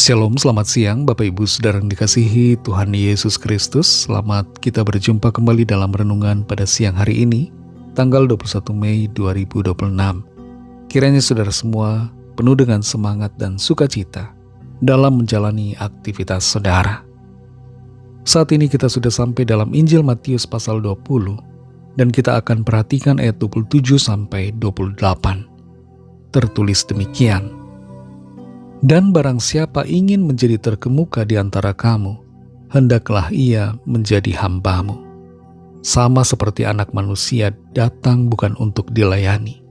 Shalom, selamat siang Bapak Ibu Saudara yang dikasihi Tuhan Yesus Kristus. Selamat kita berjumpa kembali dalam renungan pada siang hari ini, tanggal 21 Mei 2026. Kiranya saudara semua penuh dengan semangat dan sukacita dalam menjalani aktivitas saudara. Saat ini kita sudah sampai dalam Injil Matius pasal 20 dan kita akan perhatikan ayat 27 sampai 28. Tertulis demikian. Dan barang siapa ingin menjadi terkemuka di antara kamu, hendaklah ia menjadi hambamu. Sama seperti Anak Manusia datang bukan untuk dilayani,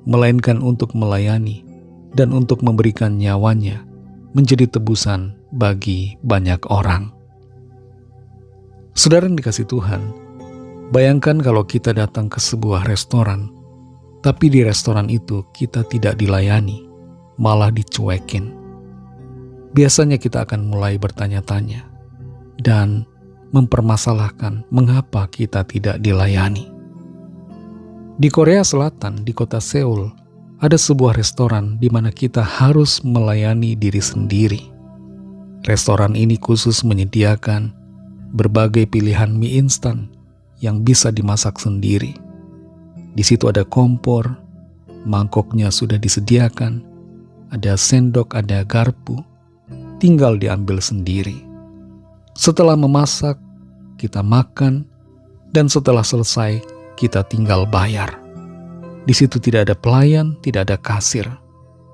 melainkan untuk melayani dan untuk memberikan nyawanya menjadi tebusan bagi banyak orang. Saudara yang dikasihi Tuhan, bayangkan kalau kita datang ke sebuah restoran, tapi di restoran itu kita tidak dilayani, malah dicuekin. Biasanya kita akan mulai bertanya-tanya dan mempermasalahkan mengapa kita tidak dilayani. Di Korea Selatan, di kota Seoul, ada sebuah restoran di mana kita harus melayani diri sendiri. Restoran ini khusus menyediakan berbagai pilihan mie instan yang bisa dimasak sendiri. Di situ ada kompor, mangkoknya sudah disediakan, ada sendok, ada garpu, tinggal diambil sendiri. Setelah memasak, kita makan, dan setelah selesai, kita tinggal bayar. Di situ tidak ada pelayan, tidak ada kasir.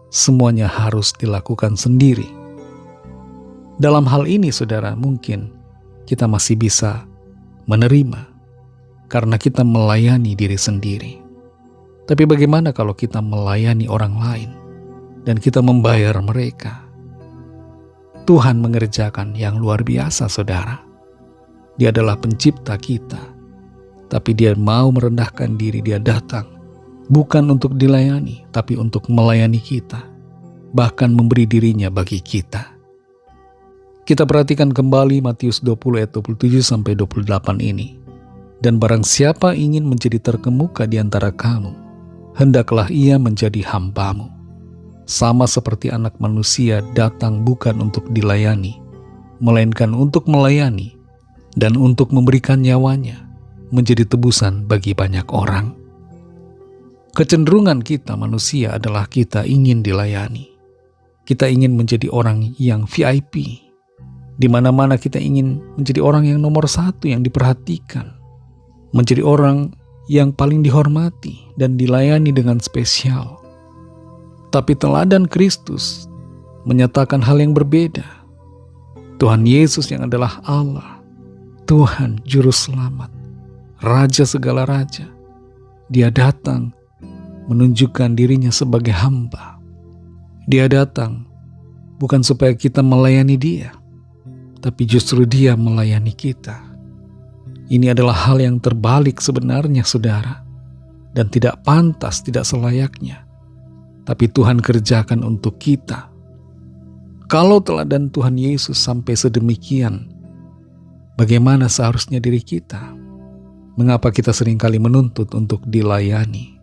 Semuanya harus dilakukan sendiri. Dalam hal ini, saudara, mungkin kita masih bisa menerima karena kita melayani diri sendiri. Tapi bagaimana kalau kita melayani orang lain dan kita membayar mereka? Tuhan mengerjakan yang luar biasa, saudara. Dia adalah pencipta kita, tapi dia mau merendahkan diri. Dia datang bukan untuk dilayani, tapi untuk melayani kita, bahkan memberi dirinya bagi kita. Kita perhatikan kembali Matius 20 ayat 27 sampai 28 ini. Dan barang siapa ingin menjadi terkemuka di antara kamu, hendaklah ia menjadi hambamu. Sama seperti Anak Manusia datang bukan untuk dilayani, melainkan untuk melayani dan untuk memberikan nyawanya menjadi tebusan bagi banyak orang. Kecenderungan kita manusia adalah kita ingin dilayani. Kita ingin menjadi orang yang VIP. Di mana-mana kita ingin menjadi orang yang nomor satu yang diperhatikan. Menjadi orang yang paling dihormati dan dilayani dengan spesial. Tapi teladan Kristus menyatakan hal yang berbeda. Tuhan Yesus yang adalah Allah, Tuhan Juru Selamat, Raja segala raja. Dia datang menunjukkan dirinya sebagai hamba. Dia datang bukan supaya kita melayani dia, tapi justru dia melayani kita. Ini adalah hal yang terbalik sebenarnya, saudara, dan tidak pantas, tidak selayaknya. Tapi Tuhan kerjakan untuk kita. Kalau teladan Tuhan Yesus sampai sedemikian, bagaimana seharusnya diri kita? Mengapa kita seringkali menuntut untuk dilayani?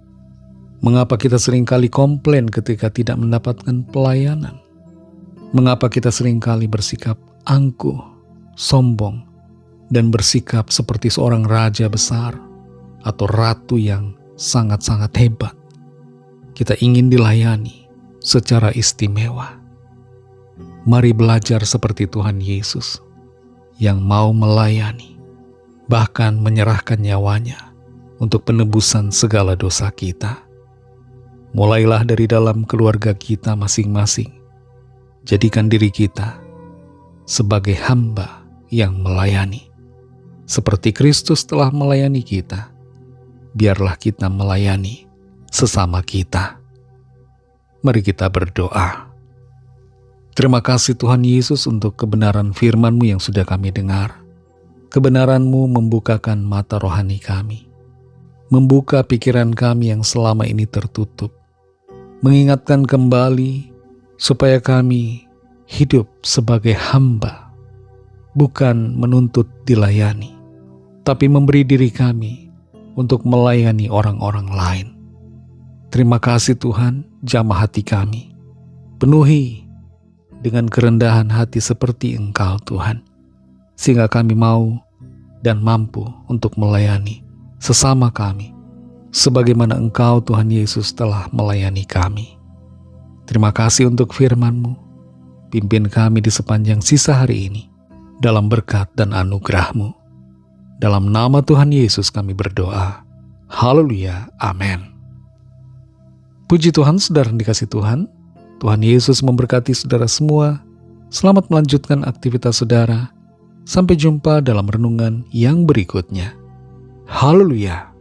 Mengapa kita seringkali komplain ketika tidak mendapatkan pelayanan? Mengapa kita seringkali bersikap angkuh, sombong, dan bersikap seperti seorang raja besar atau ratu yang sangat-sangat hebat? Kita ingin dilayani secara istimewa. Mari belajar seperti Tuhan Yesus yang mau melayani, bahkan menyerahkan nyawanya untuk penebusan segala dosa kita. Mulailah dari dalam keluarga kita masing-masing. Jadikan diri kita sebagai hamba yang melayani. Seperti Kristus telah melayani kita, biarlah kita melayani sesama kita. Mari kita berdoa. Terima kasih Tuhan Yesus untuk kebenaran firman-Mu yang sudah kami dengar. Kebenaran-Mu membukakan mata rohani kami, membuka pikiran kami yang selama ini tertutup, mengingatkan kembali supaya kami hidup sebagai hamba, bukan menuntut dilayani, tapi memberi diri kami untuk melayani orang-orang lain. Terima kasih Tuhan, jamah hati kami, penuhi dengan kerendahan hati seperti Engkau Tuhan, sehingga kami mau dan mampu untuk melayani sesama kami, sebagaimana Engkau Tuhan Yesus telah melayani kami. Terima kasih untuk firman-Mu. Pimpin kami di sepanjang sisa hari ini dalam berkat dan anugerah-Mu. Dalam nama Tuhan Yesus kami berdoa. Haleluya. Amin. Puji Tuhan, saudara yang dikasihi Tuhan. Tuhan Yesus memberkati saudara semua. Selamat melanjutkan aktivitas saudara. Sampai jumpa dalam renungan yang berikutnya. Haleluya.